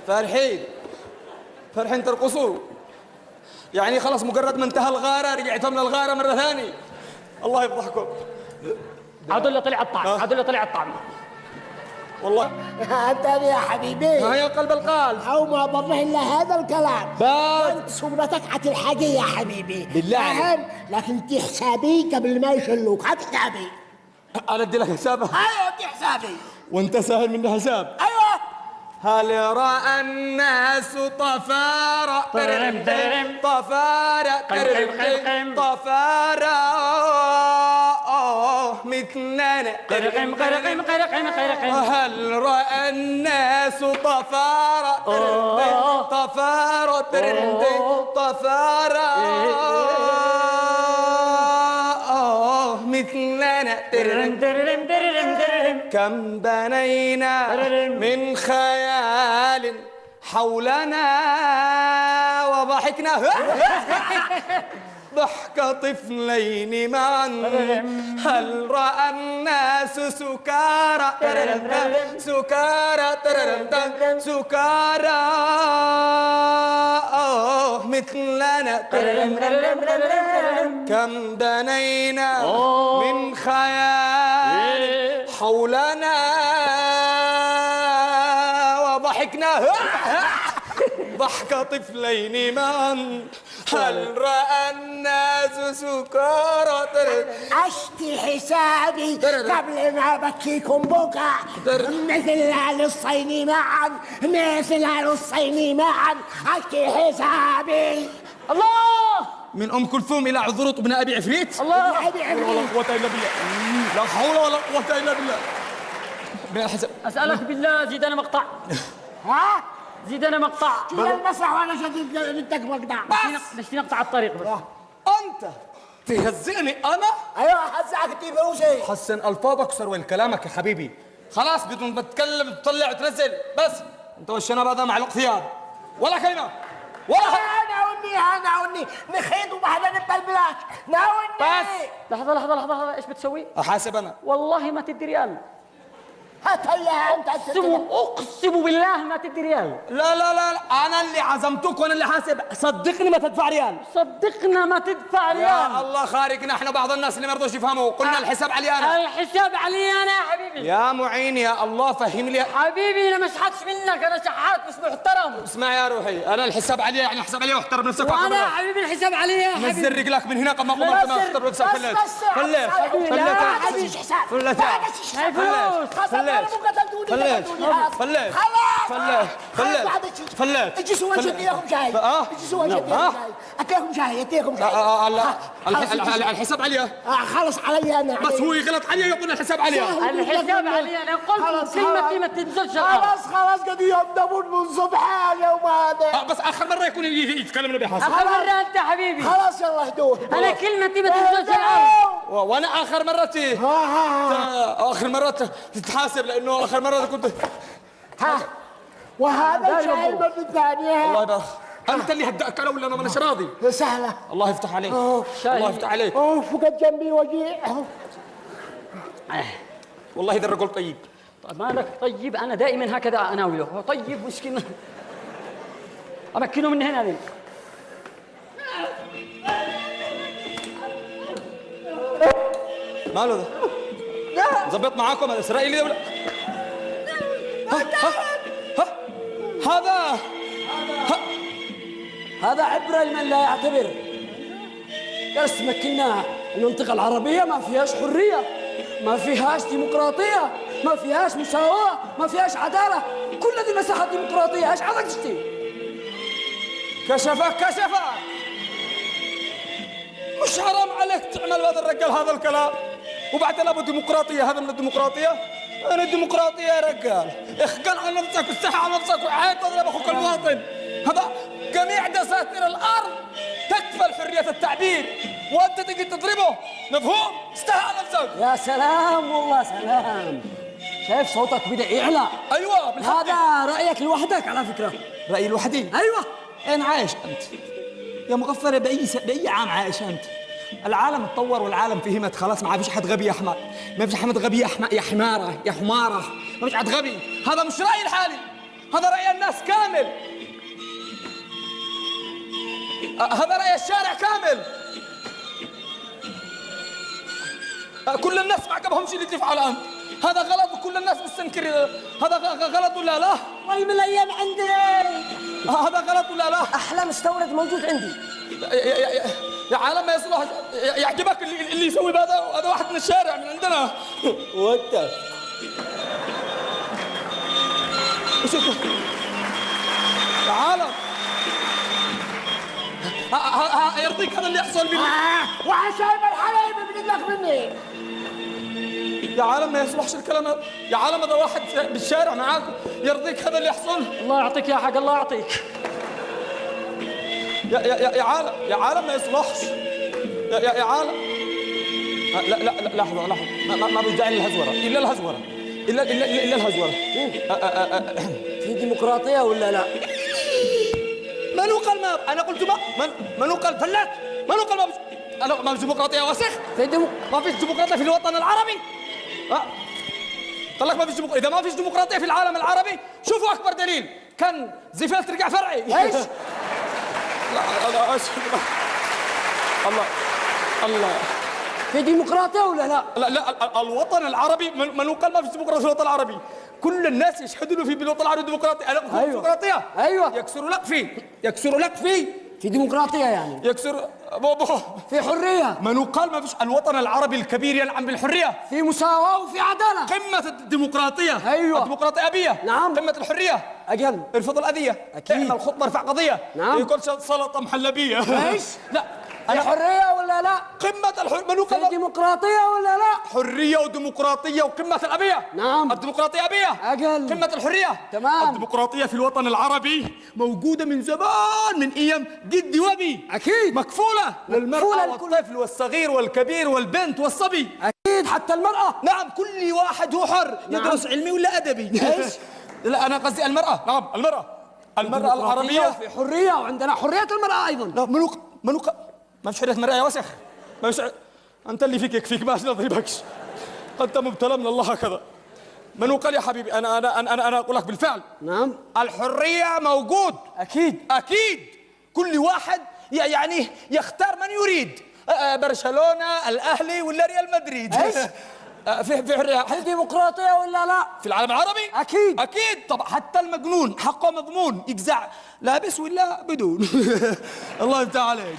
فرحين فرحين ترقصوا يعني خلاص مجرد ما انتهى الغارة رجعتوا من الغارة مرة ثانية. الله يفضحكم. عدل اللي طلع الطعم، عدل اللي طلع الطعم والله. انت يا حبيبي يا قلب القال او ما ضره الا هذا الكلام. بس انت صورتك حتلحقي يا حبيبي بالله فاهم، لكن دي حسابي قبل ما يشلوك. هات حسابي. انا ادي لك حسابها. ايوه دي حسابي. وانت سهل مني حساب. ايوه. هل راى الناس طفارة طفارة طفارة مثلنا. هل راى الناس طفارة طفارة طفارة مثلنا. كم بنينا من خيال حولنا وضحكنا ضحك طفلين معا. هل رأى الناس سكارى سكارى سكارى مثلنا. كم بنينا من خيال حولنا وضحكنا ضحك طفلين معا. هل رأى الناس سكارى اشتي حسابي قبل ما بكيكم بكع. مثل اهل الصين معا مثل اهل الصين معا. اشتي حسابي. الله من ام كلثوم الى عذرط بن ابي عفريت. الله ابي ولا عفريت. قوة الا بالله. لا حول ولا قوة الا بالله. اسالك بالله زيدنا مقطع. ها زيدنا مقطع. شيل المسرح وانا شديد بدك مقطع. بس في نقطع الطريق بس. انت تهزئني انا؟ ايوه هزعك تجيب فلوسي. حسن الفاظك وسر وين كلامك يا حبيبي. خلاص بدون بتكلم تطلع وتنزل بس. انت والشنب هذا معلق ثياب ولا كلمه ولا ناوني نخيط وبعدين نبلبلاش ناوني. بس لحظة ايش بتسوي؟ احاسب انا. والله ما تدي ريال. هات هيا انت. اقسم بالله ما تدي ريال. لا لا لا لا انا اللي عزمتك وانا اللي حاسب. صدقني ما تدفع ريال. صدقنا ما تدفع ريال. يا الله خارقنا احنا بعض الناس اللي ما رضوش يفهموا. قلنا الحساب علي انا. الحساب علي انا يا حبيبي. يا معين يا الله فهم لي. حبيبي انا مش حدش منك، انا شحات مش محترم. اسمع يا روحي انا الحساب علي يعني حساب علي واحترم نفسك. وانا يا حبيبي الحساب علي يا حبيبي. نزل رجلك من هنا قبل ما قمرت ما اختار نفسك. فلت فلت فلت حساب. فلت هاي فلوس. فلت فلت فلت اجي سوا اديكم شاي. اجي سوا اديكم شاي اديكم شاي. الحساب عليا. خلص علي انا. بس هو يغلط علي يقول الحساب عليا. الحساب علي انا قلت كلمتي ما تنزلش. خلاص قد يندمون من صبح اليوم هذا. بس اخر مره يكون يتكلم بحساب. اخر مره انت حبيبي. خلاص يلا هدوء. انا كلمتي ما تنزلش الارض. وانا اخر مرتي اخر مره تتحاسب لانه اخر مره كنت وهذا شاي المرة الثانية. الله يبارك. انت اللي هدأك انا ولا انا مانيش راضي. سهلة. الله يفتح عليك. الله يفتح عليك. اوف وقد جنبي وجيع. والله اذا الرجل طيب. مالك طيب؟ انا دائما هكذا اناوله. طيب مسكين امكنه من هنا لين. ماله ده؟ ظبط معاكم الاسرائيلي ده ولا؟ هذا عبرة لمن لا يعتبر. درس تمكنا المنطقة العربية ما فيهاش حرية، ما فيهاش ديمقراطية، ما فيهاش مساواة، ما فيهاش عدالة. كل دي مساحة ديمقراطية. ايش عايزك تشتي؟ كشفك مش حرام عليك تعمل هذا الرجال هذا الكلام وبعدين ابو ديمقراطيه؟ هذا من الديمقراطيه؟ انا الديمقراطيه يا رجال اخجل على نفسك واستحي على نفسك وعيب تضرب اخوك المواطن. هذا جميع دساتير الارض تكفل حريه التعبير وانت تجي تضربه. مفهوم؟ استحي على نفسك. يا سلام والله سلام. شايف صوتك بدأ يعلى. ايوه بالحق. هذا رأيك لوحدك على فكرة. رأيي لوحدي؟ ايوه. اين عايش انت؟ يا مغفرة بأي عام عايش انت؟ العالم اتطور والعالم فهمت خلاص. ما فيش حد غبي يا حمار، ما فيش حد غبي يا حمارة يا حمارة، ما فيش حد غبي. هذا مش رأيي الحالي. هذا رأي الناس كامل، هذا رأي الشارع كامل. كل الناس ما عجبهم شيء اللي تفعله أنت. هذا غلط وكل الناس مستنكر. هذا غلط ولا لا؟ والملايين عندي. هذا غلط ولا لا؟ احلى مستورد موجود عندي. يا عالم ما يصلح. يعجبك اللي يسوي هذا واحد من الشارع من عندنا. وانت يا عالم يرضيك هذا اللي يحصل مني؟ وعشان الحليب بنقلك مني. يا عالم ما يصلحش الكلام هذا. يا عالم هذا واحد بالشارع معاك يرضيك هذا اللي يحصل؟ الله يعطيك يا حق، الله يعطيك. يا عالم ما يصلحش. يا عالم لا لحظة ما بيوجعني الهزورة إلا الهزورة إلا الهزورة. في ديمقراطية ولا لا؟ منو قال ما أنا قلت منو قال فلات؟ منو قال ما فيش ديمقراطية واسخ؟ ما فيش ديمقراطية في الوطن العربي؟ قال لك ما فيش ديمقراطية. إذا ما فيش ديمقراطية في العالم العربي شوفوا أكبر دليل كان زفاف ترجع فرعي. ايش؟ لا الله في ديمقراطية ولا لا؟ لا الوطن العربي منو قال ما فيش ديمقراطية في الوطن العربي؟ كل الناس يشهدون في بالوطن العربي ديمقراطية. أنا أقول ديمقراطية. أيوة. يكسر لك فيه في ديمقراطية يعني. يكسر في حرية. منو قال ما فيش؟ الوطن العربي الكبير ينعم بالحرية. في مساواة وفي عدالة. قمة الديمقراطية. أيوة. الديمقراطية أبية. نعم. قمة الحرية. أجل. ارفض الأذية. أكيد. اعمل خطبة ارفع قضية. نعم. يكون سلطة محلبية. ايش؟ لا في حرية ولا لا؟ قمة الحرية. منو في قال ديمقراطية ولا لا؟ حرية وديمقراطية وقمة الأبية. نعم. الديمقراطية أبية. أجل. قمة الحرية. تمام. الديمقراطية في الوطن العربي موجودة من زمان، من أيام جدي وأبي. أكيد. مكفولة للمرأة والطفل والصغير والكبير والبنت والصبي. أكيد حتى المرأة. نعم كل واحد هو حر. نعم. يدرس علمي ولا أدبي. إيش؟ لا أنا قصدي المرأة. نعم المرأة العربية. في حرية وعندنا حرية المرأة أيضا. لا ما فيش حرية المرأة يا وسخ. ما فيش. أنت اللي فيك يكفيك ما نضربكش. أنت مبتلى من الله هكذا. منو قال يا حبيبي؟ أنا أقول لك بالفعل. نعم. الحرية موجود. أكيد. كل واحد يعني يختار من يريد. برشلونة، الأهلي ولا ريال مدريد. إيش؟ في حرية. هل ديمقراطية ولا لا؟ في العالم العربي؟ أكيد طبعا. حتى المجنون حقه مضمون يجزع لابس ولا بدون. الله يفتح عليك.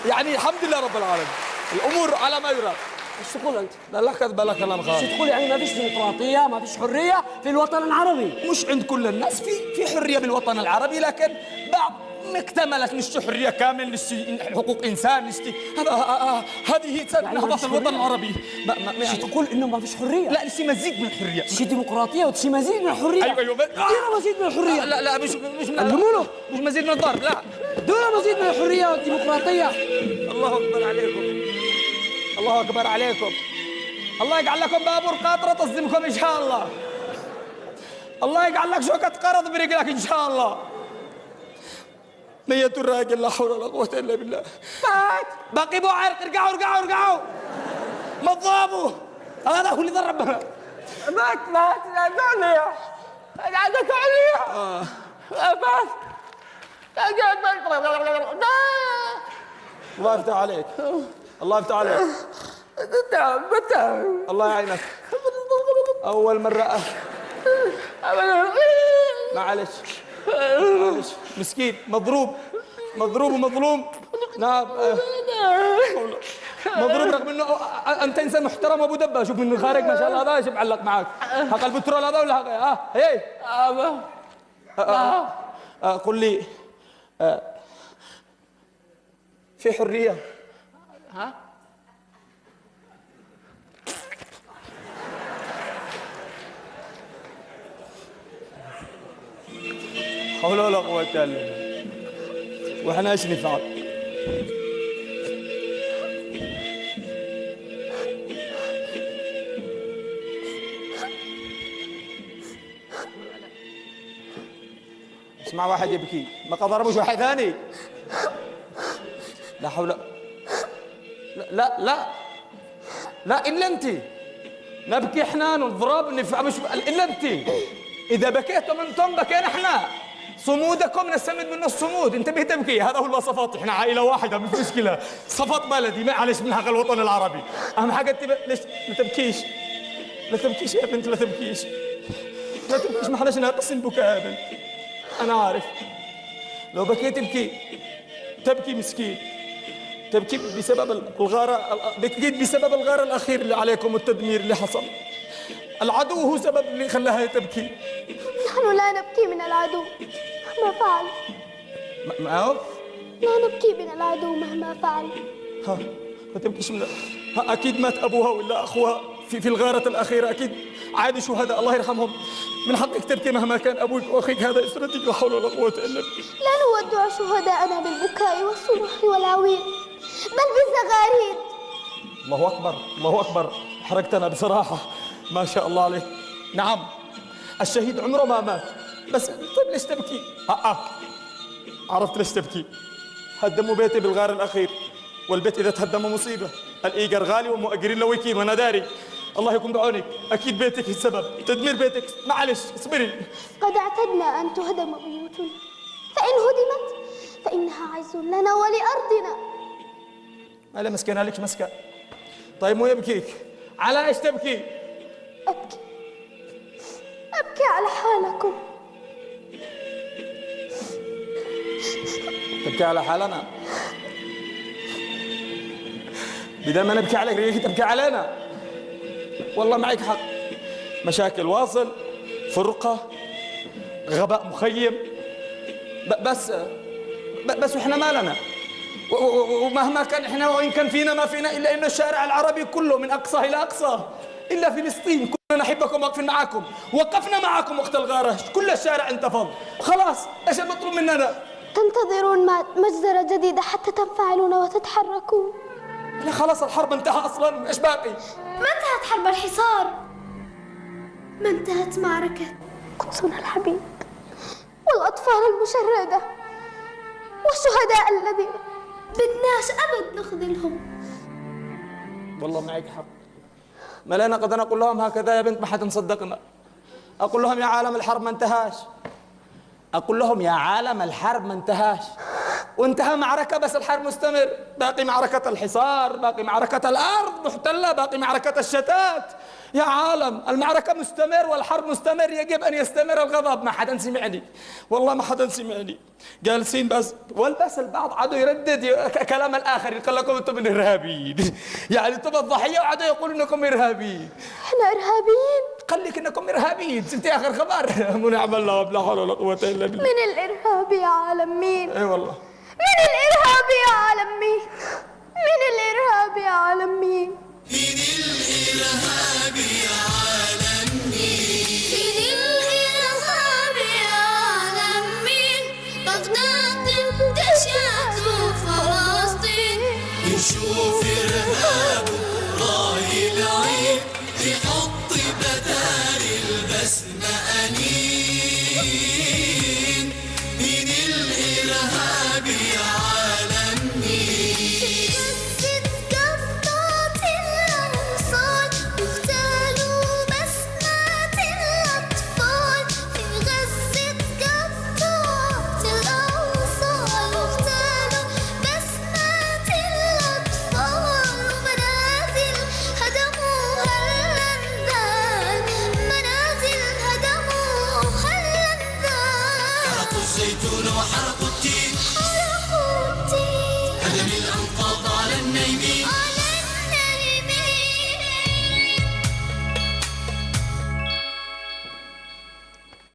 يعني الحمد لله رب العالمين الأمور على ما يرام. ايش تقول أنت؟ لا كذب لا كلام خالص. ايش تقول يعني ما فيش ديمقراطية ما فيش حرية في الوطن العربي؟ مش عند كل الناس في حرية بالوطن العربي، لكن بعض ما اكتملت. نشتي حرية كامل، نشتي حقوق إنسان، نشتي هذه نهضة الوطن العربي. ايش تقول إنه ما فيش حرية؟ لا نشتي مزيد من الحرية. شي ديمقراطية وشي مزيد من الحرية. أيوة دون مزيد من الحرية. لا مش مزيد من الضرب. لا دون مزيد من الحرية والديمقراطية. الله أكبر عليكم. الله أكبر عليكم. الله يجعل لكم بابور قاطرة تصدمكم إن شاء الله. الله يجعل لك شوكة قرض برجلك إن شاء الله. ميت الراجل لا حول ولا قوة إلا بالله. باقي بو عرق. ارجعوا ما تضربوا. هذا هو اللي ضربنا. مات دعني عندك عليا. بس الله يفتح عليك. الله يفتح عليك. الله يعينك. أول مرة معلش مسكين مضروب ومظلوم. نعم مضروب رغم انه انت انسان محترم ابو دبه. شوف من الخارج ما شاء الله. هذا ايش معلق معك؟ حق البترول هذا ولا هي؟ قل لي في حريه؟ حول ولا قوة إلا بالله. وإحنا إيش نفعل؟ اسمع واحد يبكي ما ضربوش واحد ثاني. لا حول. لا إلا أنت. نبكي إحنا نضرب نفع مش إلا أنت. إذا بكيتم أنتم بكينا إحنا. صمودكم نستمد منه الصمود. انتبه تبكي، هذا هو الوصفات. إحنا عائلة واحدة مش مشكلة. صفات بلدي معلش من حق الوطن العربي. أهم حاجة ليش لا تبكيش؟ لا تبكيش يا بنت، لا تبكيش، لا تبكيش، ما حداش ناقصين بكاء يا بنت. أنا عارف لو بكيت تبكي مسكين، تبكي بسبب الغارة، بكيت بسبب الغارة الأخير اللي عليكم والتدمير اللي حصل. العدو هو سبب اللي خلاها تبكي. نحن لا نبكي من العدو مهما فعل. ما هو؟ لا نبكي من العدو مهما فعل. ها ما تبكيش ها أكيد مات أبوها ولا أخوها في الغارة الأخيرة، أكيد عادي شهداء الله يرحمهم. من حقك تبكي مهما كان أبوك وأخيك، هذا إسرتك، لا حول ولا قوة إلا بالله. لا نودع شهداءنا بالبكاء والصراخ والعويل، بل بالزغاريد. الله أكبر، الله أكبر، حركتنا بصراحة، ما شاء الله عليك. نعم الشهيد عمره ما مات، بس طيب ليش تبكي؟ عرفت ليش تبكي. هدموا بيتي بالغار الأخير، والبيت إذا تهدم مصيبة. الإيجار غالي ومؤجرين له وكيل وأنا داري. الله يكون بعونك، أكيد بيتك السبب، تدمير بيتك، معلش اصبري. قد اعتدنا أن تهدم بيوتنا، فإن هدمت فإنها عز لنا ولأرضنا. ألا مسكينة لك مسكة. طيب مو يبكيك، على إيش تبكي؟ أبكي على حالكم. تبكي على حالنا؟ بدل ما نبكي عليك ريك تبكي علينا. والله معك حق، مشاكل واصل، فرقة، غباء مخيم، بس وإحنا ما لنا. ومهما كان إحنا وإن كان فينا ما فينا إلا إن الشارع العربي كله من أقصى إلى أقصى إلا فلسطين كلنا نحبكم واقفين معاكم، وقفنا معاكم وقت الغارة، كل الشارع انتفض. خلاص إيش المطلوب مننا؟ تنتظرون مجزرة جديدة حتى تنفعلون وتتحركون. لا خلاص الحرب انتهى أصلا، إيش باقي؟ ما انتهت حرب الحصار، ما انتهت معركة قدسنا الحبيب، والأطفال المشردة، والشهداء الذين بدناش أبد نخذلهم. والله معك حق. ما لنا قد أقول لهم هكذا يا بنت ما حد مصدقنا. أقول لهم يا عالم الحرب ما انتهاش، أقول لهم يا عالم الحرب ما انتهاش، وانتهى معركة بس الحرب مستمر. باقي معركة الحصار، باقي معركة الأرض محتلة، باقي معركة الشتات. يا عالم المعركة مستمر والحرب مستمر، يجب أن يستمر الغضب. ما حدا سمعني، والله ما حدا سمعني. جالسين بس والبس البعض عدو يردد كلام الآخر، يقول لكم أنتم إرهابيين، يعني أنتم الضحية وعدو يقول إنكم إرهابيين. إحنا إرهابيين؟ قال لك إنكم إرهابيين، سنتي آخر خبر. ونعم الله بلا حول ولا قوة إلا بالله. من الإرهاب يا عالم مين؟ إي والله من الإرهاب يا عالم مين؟ من الإرهاب يا عالم مين؟ من الإرهاب يا عالم مين؟ من الإرهاب يا عالم مين؟ بغداد انتشرت وفلسطين، نشوف إرهاب راي العين، يحط بدال البسمة أنين. من الإرهاب يا عالم مين؟ قطات الأنصار يغتالوا بسمات الأطفال، في غزة قطات الأنصار يغتالوا بسمات الأطفال، ومنازل هدموها الأنذال، منازل هدموها الأنذال. حرقوا الزيتون وحرقوا التين،